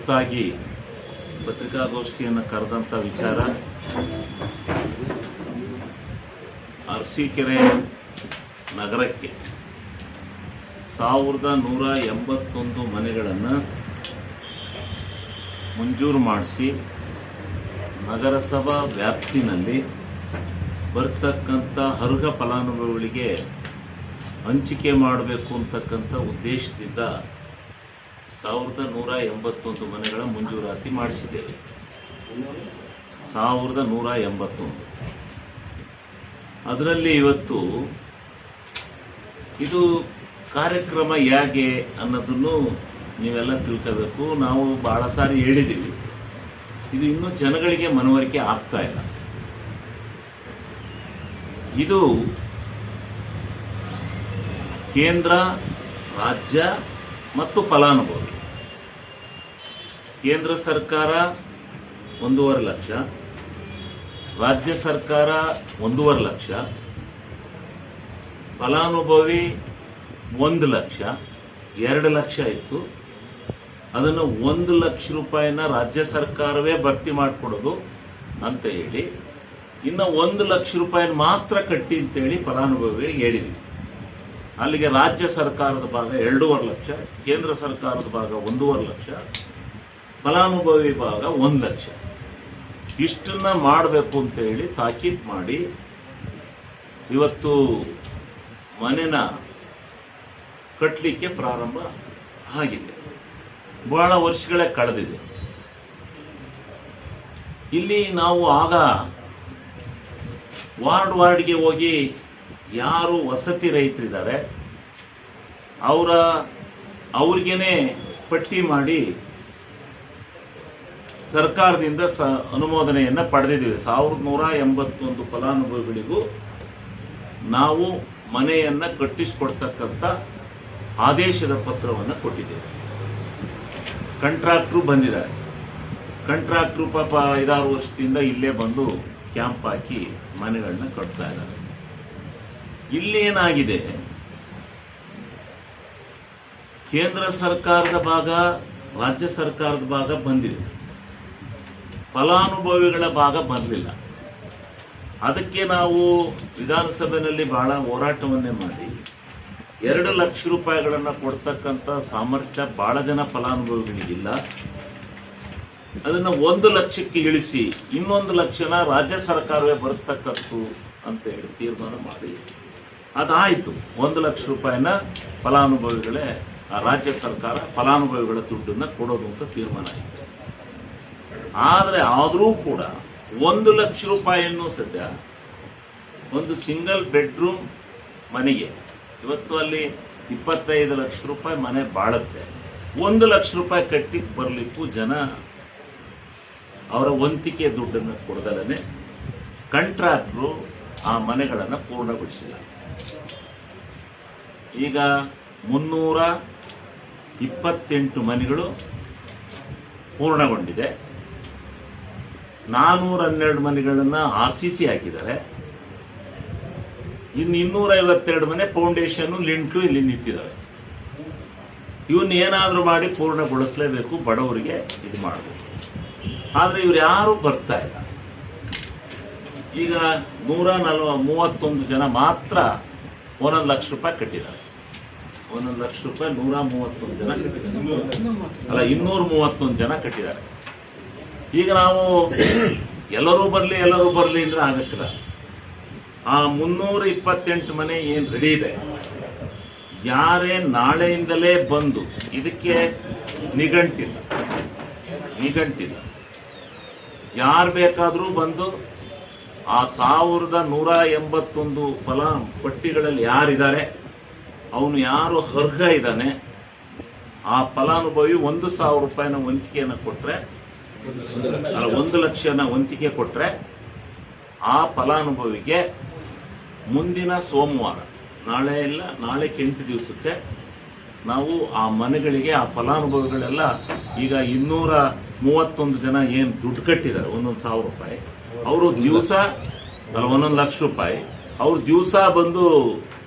ತುರ್ತಾಗಿ ಪತ್ರಿಕಾಗೋಷ್ಠಿಯನ್ನು ಕರೆದಂಥ ವಿಚಾರ ಅರಸೀಕೆರೆ ನಗರಕ್ಕೆ 1181 ಮನೆಗಳನ್ನು ಮಂಜೂರು ಮಾಡಿಸಿ ನಗರಸಭಾ ವ್ಯಾಪ್ತಿನಲ್ಲಿ ಬರ್ತಕ್ಕಂಥ ಅರ್ಹ ಫಲಾನುಭವಿಗಳಿಗೆ ಹಂಚಿಕೆ ಮಾಡಬೇಕು ಅಂತಕ್ಕಂಥ ಉದ್ದೇಶದಿಂದ 1181 ಮನೆಗಳ ಮಂಜೂರಾತಿ ಮಾಡಿಸಿದ್ದೇವೆ. 1181. ಅದರಲ್ಲಿ ಇವತ್ತು ಇದು ಕಾರ್ಯಕ್ರಮ ಹೇಗೆ ಅನ್ನೋದನ್ನು ನೀವೆಲ್ಲ ತಿಳ್ಕೋಬೇಕು. ನಾವು ಭಾಳ ಸಾರಿ ಹೇಳಿದ್ದೀವಿ, ಇದು ಇನ್ನೂ ಜನಗಳಿಗೆ ಮನವರಿಕೆ ಆಗ್ತಾ ಇಲ್ಲ. ಇದು ಕೇಂದ್ರ, ರಾಜ್ಯ ಮತ್ತು ಫಲಾನುಭವಿ. ಕೇಂದ್ರ ಸರ್ಕಾರ 1.5 ಲಕ್ಷ, ರಾಜ್ಯ ಸರ್ಕಾರ 1.5 ಲಕ್ಷ, ಫಲಾನುಭವಿ 1 ಲಕ್ಷ, 2 ಲಕ್ಷ ಇತ್ತು. ಅದನ್ನು 1 ಲಕ್ಷ ರೂಪಾಯಿನ ರಾಜ್ಯ ಸರ್ಕಾರವೇ ಭರ್ತಿ ಮಾಡಿಕೊಡೋದು ಅಂತ ಹೇಳಿ, ಇನ್ನು 1 ಲಕ್ಷ ರೂಪಾಯಿನ ಮಾತ್ರ ಕಟ್ಟಿ ಅಂತೇಳಿ ಫಲಾನುಭವಿಗಳಿಗೆ ಹೇಳಿದ್ವಿ. ಅಲ್ಲಿಗೆ ರಾಜ್ಯ ಸರ್ಕಾರದ ಭಾಗ 2.5 ಲಕ್ಷ, ಕೇಂದ್ರ ಸರ್ಕಾರದ ಭಾಗ 1.5 ಲಕ್ಷ, ಫಲಾನುಭವಿ ಭಾಗ 1 ಲಕ್ಷ. ಇಷ್ಟನ್ನ ಮಾಡಬೇಕು ಅಂತ ಹೇಳಿ ತಾಕೀತು ಮಾಡಿ ಇವತ್ತು ಮನೆನ ಕಟ್ಟಲಿಕ್ಕೆ ಪ್ರಾರಂಭ ಆಗಿದೆ. ಬಹಳ ವರ್ಷಗಳೇ ಕಳೆದಿದೆ. ಇಲ್ಲಿ ನಾವು ಆಗ ವಾರ್ಡ್ಗೆ ಹೋಗಿ ಯಾರು ವಸತಿ ರೈತರಿದ್ದಾರೆ ಅವ್ರಿಗೇನೆ ಪಟ್ಟಿ ಮಾಡಿ ಸರ್ಕಾರದಿಂದ ಅನುಮೋದನೆಯನ್ನು ಪಡೆದಿದ್ದೀವಿ. 1181 ಫಲಾನುಭವಿಗಳಿಗೂ ನಾವು ಮನೆಯನ್ನು ಕಟ್ಟಿಸಿಕೊಡ್ತಕ್ಕಂಥ ಆದೇಶದ ಪತ್ರವನ್ನು ಕೊಟ್ಟಿದ್ದೇವೆ. ಕಂಟ್ರಾಕ್ಟ್ರು ಬಂದಿದ್ದಾರೆ. ಕಂಟ್ರಾಕ್ಟ್ರು ಪಾಪ 5-6 ವರ್ಷದಿಂದ ಇಲ್ಲೇ ಬಂದು ಕ್ಯಾಂಪ್ ಹಾಕಿ ಮನೆಗಳನ್ನ ಕಟ್ತಾ ಇದ್ದಾರೆ. ಇಲ್ಲೇನಾಗಿದೆ, ಕೇಂದ್ರ ಸರ್ಕಾರದ ಭಾಗ, ರಾಜ್ಯ ಸರ್ಕಾರದ ಭಾಗ ಬಂದಿದೆ, ಫಲಾನುಭವಿಗಳ ಭಾಗ ಬರಲಿಲ್ಲ. ಅದಕ್ಕೆ ನಾವು ವಿಧಾನಸಭೆಯಲ್ಲಿ ಬಹಳ ಹೋರಾಟವನ್ನೇ ಮಾಡಿ 2 ಲಕ್ಷ ರೂಪಾಯಿಗಳನ್ನು ಕೊಡ್ತಕ್ಕಂಥ ಸಾಮರ್ಥ್ಯ ಬಹಳ ಜನ ಫಲಾನುಭವಿಗಳಿಗಿಲ್ಲ. ಅದನ್ನು 1 ಲಕ್ಷಕ್ಕೆ ಇಳಿಸಿ 1 ಲಕ್ಷನ ರಾಜ್ಯ ಸರ್ಕಾರವೇ ಭರಿಸ್ತಕ್ಕದ್ದು ಅಂತ ಹೇಳಿ ತೀರ್ಮಾನ ಮಾಡಿ ಅದಾಯಿತು. 1 ಲಕ್ಷ ರೂಪಾಯಿನ ಫಲಾನುಭವಿಗಳೇ ರಾಜ್ಯ ಸರ್ಕಾರ ಫಲಾನುಭವಿಗಳ ದುಡ್ಡನ್ನು ಕೊಡೋದು ಅಂತ ತೀರ್ಮಾನ ಆಯಿತು. ಆದರೆ ಆದರೂ ಕೂಡ 1 ಲಕ್ಷ ರೂಪಾಯಿಯನ್ನು ಸದ್ಯ ಒಂದು ಸಿಂಗಲ್ ಬೆಡ್ರೂಮ್ ಮನೆಗೆ ಇವತ್ತು ಅಲ್ಲಿ 25 ಲಕ್ಷ ರೂಪಾಯಿ ಮನೆ ಬಾಳುತ್ತೆ. 1 ಲಕ್ಷ ರೂಪಾಯಿ ಕಟ್ಟಿ ಬರಲಿಕ್ಕೂ ಜನ ಅವರ ವಂತಿಕೆ ದುಡ್ಡನ್ನು ಕೊಡದಲೇ ಕಂಟ್ರಾಕ್ಟ್ರು ಆ ಮನೆಗಳನ್ನು ಪೂರ್ಣಗೊಳಿಸಿಲ್ಲ. ಈಗ 328 ಮನೆಗಳು ಪೂರ್ಣಗೊಂಡಿದೆ. 412 ಮನೆಗಳನ್ನು RCC ಹಾಕಿದ್ದಾರೆ. ಇನ್ನು 252 ಮನೆ ಫೌಂಡೇಶನ್ ಲಿಂಟು ಇಲ್ಲಿ ನಿಂತಿದ್ದಾವೆ. ಇವನ್ನ ಏನಾದರೂ ಮಾಡಿ ಪೂರ್ಣಗೊಳಿಸಲೇಬೇಕು, ಬಡವರಿಗೆ ಇದು ಮಾಡಬೇಕು. ಆದರೆ ಇವ್ರು ಯಾರೂ ಬರ್ತಾ ಇಲ್ಲ. ಈಗ 131 ಜನ ಮಾತ್ರ 1 ಲಕ್ಷ ರೂಪಾಯಿ ಕಟ್ಟಿದ್ದಾರೆ. 1 ಲಕ್ಷ ರೂಪಾಯಿ 131 ಜನ ಕಟ್ಟಿದ್ದಾರೆ. ಅಲ್ಲ, 231 ಜನ ಕಟ್ಟಿದ್ದಾರೆ. ಈಗ ನಾವು ಎಲ್ಲರೂ ಬರಲಿ ಅಂದ್ರೆ ಆಗಕ್ಕಿಲ್ಲ. ಆ 328 ಮನೆ ಏನು ರೆಡಿ ಇದೆ, ಯಾರೇ ನಾಳೆಯಿಂದಲೇ ಬಂದು ಇದಕ್ಕೆ ನಿಘಂಟಿಲ್ಲ, ಯಾರು ಬೇಕಾದರೂ ಬಂದು ಆ 1181 ಫಲ ಪಟ್ಟಿಗಳಲ್ಲಿ ಯಾರಿದ್ದಾರೆ, ಅವನು ಯಾರು ಅರ್ಹ ಇದ್ದಾನೆ, ಆ ಫಲಾನುಭವಿ 1,000 ರೂಪಾಯಿನ ವಂತಿಕೆಯನ್ನು ಕೊಟ್ಟರೆ, 1 ಲಕ್ಷನ ವಂತಿಕೆ ಕೊಟ್ಟರೆ ಆ ಫಲಾನುಭವಿಗೆ ಮುಂದಿನ ಸೋಮವಾರ, ನಾಳೆ ಇಲ್ಲ ನಾಳೆಗೆ 8 ದಿವಸಕ್ಕೆ ನಾವು ಆ ಮನೆಗಳಿಗೆ ಆ ಫಲಾನುಭವಿಗಳೆಲ್ಲ ಈಗ 231 ಜನ ಏನು ದುಡ್ಡು ಕಟ್ಟಿದ್ದಾರೆ 1,000 ರೂಪಾಯಿ, ಅವರು ದಿವಸ ಅಲ್ಲ 1 ಲಕ್ಷ ರೂಪಾಯಿ, ಅವ್ರು ದಿವಸ ಬಂದು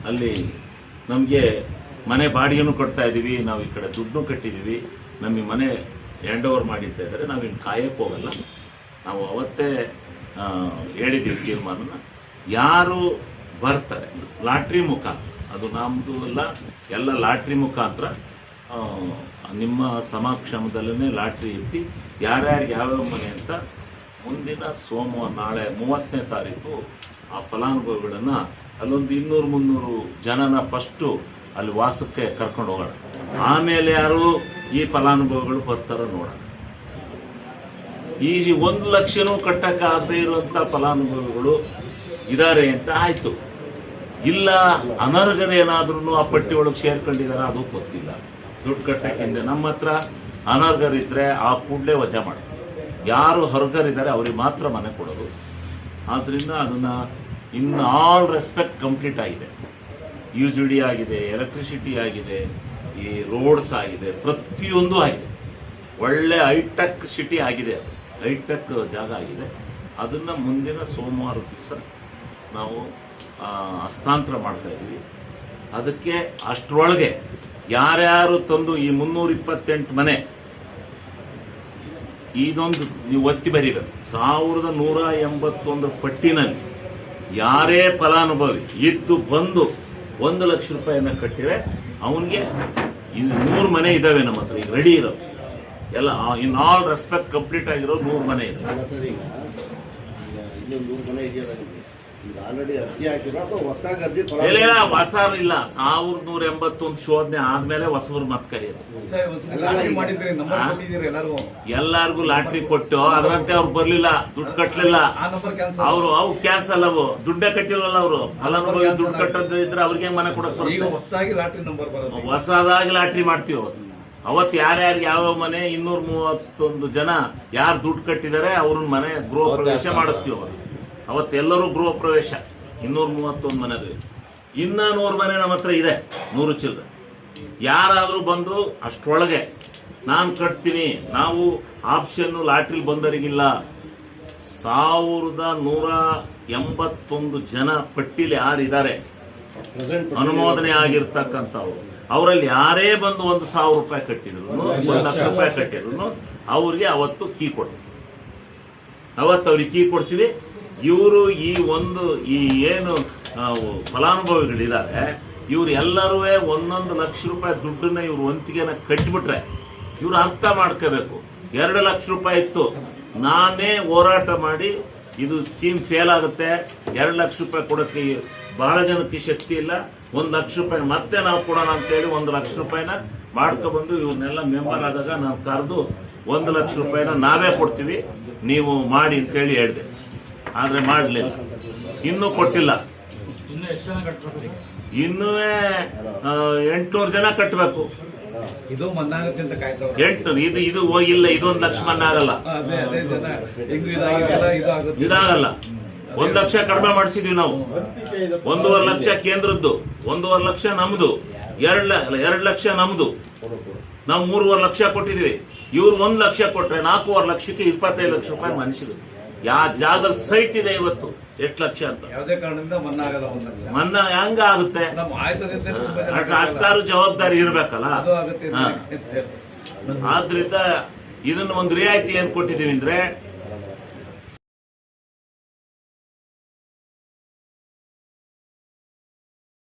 ಅಲ್ಲಿ ನಮಗೆ ಮನೆ ಬಾಡಿಗೆನೂ ಕೊಡ್ತಾ ಇದ್ದೀವಿ, ನಾವು ಈ ಕಡೆ ದುಡ್ಡು ಕಟ್ಟಿದ್ದೀವಿ, ನಮಗೆ ಮನೆ ಹ್ಯಾಂಡ್ ಓವರ್ ಮಾಡಿದ್ದ ಇದ್ದಾರೆ. ನಾವಿನ್ನು ಕಾಯಕ್ಕೆ ಹೋಗಲ್ಲ. ನಾವು ಅವತ್ತೇ ಹೇಳಿದ್ದೀವಿ ತೀರ್ಮಾನನ. ಯಾರು ಬರ್ತಾರೆ ಲಾಟ್ರಿ ಮುಖಾಂತರ, ಅದು ನಮ್ಮದು ಅಲ್ಲ, ಎಲ್ಲ ಲಾಟ್ರಿ ಮುಖಾಂತರ ನಿಮ್ಮ ಸಮಕ್ಷಮದಲ್ಲೇ ಲಾಟ್ರಿ ಎತ್ತಿ ಯಾರ್ಯಾರಿಗೆ ಯಾವ್ಯಾವ ಮನೆ ಅಂತ ಮುಂದಿನ ಸೋಮವಾರ, ನಾಳೆ 30ನೇ ತಾರೀಕು ಆ ಫಲಾನುಭವಿಗಳನ್ನು ಅಲ್ಲೊಂದು 200-300 ಜನನ ಫಸ್ಟು ಅಲ್ಲಿ ವಾಸಕ್ಕೆ ಕರ್ಕೊಂಡು ಹೋಗೋಣ. ಆಮೇಲೆ ಯಾರು ಈ ಫಲಾನುಭವಿಗಳು ಬರ್ತಾರೋ ನೋಡೋಣ. ಈ 1 ಲಕ್ಷನೂ ಕಟ್ಟಕ್ಕಾಗದೇ ಇರುವಂಥ ಫಲಾನುಭವಿಗಳು ಇದ್ದಾರೆ ಅಂತ ಆಯ್ತು. ಇಲ್ಲ ಅನರ್ಹರೇನಾದ್ರೂ ಆ ಪಟ್ಟಿ ಒಳಗೆ ಸೇರ್ಕೊಂಡಿದ್ದಾರೆ, ಅದು ಗೊತ್ತಿಲ್ಲ. ದುಡ್ಡು ಕಟ್ಟಕ್ಕಿಂತ ನಮ್ಮ ಹತ್ರ ಅನರ್ಹರಿದ್ರೆ ಆ ಕೂಡಲೇ ವಜಾ ಮಾಡ್ತಾರೆ. ಯಾರು ಅರ್ಹರಿದ್ದಾರೆ ಅವ್ರಿಗೆ ಮಾತ್ರ ಮನೆ ಕೊಡೋದು. ಆದ್ದರಿಂದ ಅದನ್ನು ಇನ್ನು ಆಲ್ ರೆಸ್ಪೆಕ್ಟ್ ಕಂಪ್ಲೀಟ್ ಆಗಿದೆ. UGD ಆಗಿದೆ, ಎಲೆಕ್ಟ್ರಿಸಿಟಿ ಆಗಿದೆ, ಈ ರೋಡ್ಸ್ ಆಗಿದೆ, ಪ್ರತಿಯೊಂದು ಆಗಿದೆ. ಒಳ್ಳೆ ಹೈಟೆಕ್ ಸಿಟಿ ಆಗಿದೆ, ಅದು ಹೈಟೆಕ್ ಜಾಗ ಆಗಿದೆ. ಅದನ್ನು ಮುಂದಿನ ಸೋಮವಾರ ದಿವಸ ನಾವು ಹಸ್ತಾಂತರ ಮಾಡ್ತಾ ಇದ್ದೀವಿ. ಅದಕ್ಕೆ ಅಷ್ಟರೊಳಗೆ ಯಾರ್ಯಾರು ತಂದು ಈ 328 ಮನೆ ಇದೊಂದು ನೀವು ಒತ್ತಿ ಬರೀಬೇಕು. 1181 ಪಟ್ಟಿನಲ್ಲಿ ಯಾರೇ ಫಲಾನುಭವಿ ಇದ್ದು ಬಂದು 1 ಲಕ್ಷ ರೂಪಾಯಿನ ಕಟ್ಟಿದ್ರೆ ಅವನಿಗೆ ಇನ್ನು 100 ಮನೆ ಇದಾವೆ ನಮ್ಮ ಹತ್ರ ಈಗ ರೆಡಿ ಇರೋದು ಎಲ್ಲ. ಇನ್ ಆಲ್ ರೆಸ್ಪೆಕ್ಟ್ ಕಂಪ್ಲೀಟ್ ಆಗಿರೋ 100 ಮನೆ ಇದೆ. ಹೊಸ ಇಲ್ಲ, 1181 ಶೋಧನೆ ಆದ್ಮೇಲೆ ಹೊಸಬ್ರು ಮತ್ ಕರೆಯೋದು. ಎಲ್ಲಾರ್ಗು ಲಾಟ್ರಿ ಕೊಟ್ಟು ಅದರಂತೆ ಅವ್ರು ಬರ್ಲಿಲ್ಲ, ದುಡ್ಡು ಕಟ್ಟಲಿಲ್ಲ, ಅವ್ರು ಕ್ಯಾನ್ಸಲ್. ಅವು ದುಡ್ಡೇ ಕಟ್ಟಿಲ್ವಲ್ಲ ಅವರು. ಫಲಾನುಭವಿ ದುಡ್ಡು ಕಟ್ಟೋದು ಇದ್ರೆ ಅವ್ರಿಗೆ ಮನೆ ಕೊಡಕ್ ಹೊಸದಾಗಿ ಲಾಟ್ರಿ ಮಾಡ್ತೀವಿ. ಅವತ್ತು ಯಾರ್ಯಾರಿಗೆ ಯಾವ ಮನೆ 231 ಜನ ಯಾರು ದುಡ್ಡು ಕಟ್ಟಿದ್ದಾರೆ ಅವ್ರನ್ನ ಮನೆ ಗೃಹ ಪ್ರವೇಶ ಮಾಡಿಸ್ತೀವಿ. ಅವತ್ತೆಲ್ಲರೂ ಗೃಹ ಪ್ರವೇಶ 231 ಮನೆದು. ಇನ್ನ 100 ಮನೆ ನಮ್ಮ ಹತ್ರ ಇದೆ, 100 ಚಿಲ್ಲರೆ. ಯಾರಾದರೂ ಬಂದು ಅಷ್ಟರೊಳಗೆ ನಾನು ಕಟ್ತೀನಿ, ನಾವು ಆಪ್ಷನ್ನು ಲಾಟ್ರಿ ಬಂದವರಿಗಿಲ್ಲ. 1181 ಜನ ಪಟ್ಟಿಲಿ ಯಾರಿದ್ದಾರೆ ಅನುಮೋದನೆ ಆಗಿರ್ತಕ್ಕಂಥವ್ರು, ಅವರಲ್ಲಿ ಯಾರೇ ಬಂದು 1,000 ರೂಪಾಯಿ ಕಟ್ಟಿದ್ರು, 1 ಲಕ್ಷ ರೂಪಾಯಿ ಕಟ್ಟಿದ್ರು, ಅವ್ರಿಗೆ ಅವತ್ತು ಕೀ ಕೊಡ್ತೀವಿ. ಅವತ್ತು ಅವ್ರಿಗೆ ಕೀ ಕೊಡ್ತೀವಿ. ಇವರು ಈ ಏನು ಫಲಾನುಭವಿಗಳಿದ್ದಾರೆ ಇವ್ರು ಎಲ್ಲರೂ 1 ಲಕ್ಷ ರೂಪಾಯಿ ದುಡ್ಡನ್ನ ಇವ್ರು ವಂತಿಗೆನ ಕಟ್ಟಿಬಿಟ್ರೆ ಇವ್ರು ಅರ್ಥ ಮಾಡ್ಕೋಬೇಕು. 2 ಲಕ್ಷ ರೂಪಾಯಿ ಇತ್ತು, ನಾನೇ ಹೋರಾಟ ಮಾಡಿ ಇದು ಸ್ಕೀಮ್ ಫೇಲ್ ಆಗುತ್ತೆ, 2 ಲಕ್ಷ ರೂಪಾಯಿ ಕೊಡೋಕ್ಕೆ ಬಹಳ ಜನಕ್ಕೆ ಶಕ್ತಿ ಇಲ್ಲ, 1 ಲಕ್ಷ ರೂಪಾಯಿ ಮತ್ತೆ ನಾವು ಕೊಡೋಣ ಅಂತೇಳಿ 1 ಲಕ್ಷ ರೂಪಾಯಿನ ಮಾಡ್ಕೊಬಂದು ಇವ್ರನ್ನೆಲ್ಲ ಮೆಂಬರ್ ಆದಾಗ ನಾವು ಕರೆದು 1 ಲಕ್ಷ ರೂಪಾಯಿನ ನಾವೇ ಕೊಡ್ತೀವಿ, ನೀವು ಮಾಡಿ ಅಂತೇಳಿ ಹೇಳಿದೆ. ಆದರೆ ಮಾಡಲಿಲ್ಲ, ಇನ್ನೂ ಕೊಟ್ಟಿಲ್ಲ. ಇನ್ನೂ 800 ಜನ ಕಟ್ಟಬೇಕು. ಇದು ಮನ್ನಾ ಆಗುತ್ತೆ ಅಂತ ಕಾಯ್ತಾವ್ರೆ. 8 ಇದು ಹೋಗಿಲ್ಲ, ಇದೊಂದು ಲಕ್ಷ ಮನ್ನಾ ಆಗಲ್ಲ, ಇದಾಗಲ್ಲ. 1 ಲಕ್ಷ ಕಡಿಮೆ ಮಾಡಿಸಿದ್ವಿ ನಾವು. 1.5 ಲಕ್ಷ ಕೇಂದ್ರದ್ದು, 1.5 ಲಕ್ಷ ನಮ್ದು, 2 ಲಕ್ಷ ನಮ್ದು. ನಾವು 3.5 ಲಕ್ಷ ಕೊಟ್ಟಿದ್ವಿ. ಇವ್ರು 1 ಲಕ್ಷ ಕೊಟ್ರೆ 4.5 ಲಕ್ಷಕ್ಕೆ 25 ಲಕ್ಷ ರೂಪಾಯಿ ಮನುಷ್ಯರು. ಯಾವ ಜಾಗದಲ್ಲಿ ಸೈಟ್ ಇದೆ ಇವತ್ತು, ಎಷ್ಟು ಲಕ್ಷ ಅಂತ. ಯಾವುದೇ ಕಾರಣದಿಂದ ಮನ್ನಾ ಆಗಲ್ಲ. 1 ಲಕ್ಷ ಮನ್ನಾ ಹೆಂಗ ಆಗುತ್ತೆ? ಅಷ್ಟಾರು ಜವಾಬ್ದಾರಿ ಇರ್ಬೇಕಲ್ಲ. ಆದ್ರಿಂದ ಇದನ್ನ ಒಂದು ರಿಯಾಯಿತಿ ಏನ್ ಕೊಟ್ಟಿದೀವಿ ಅಂದ್ರೆ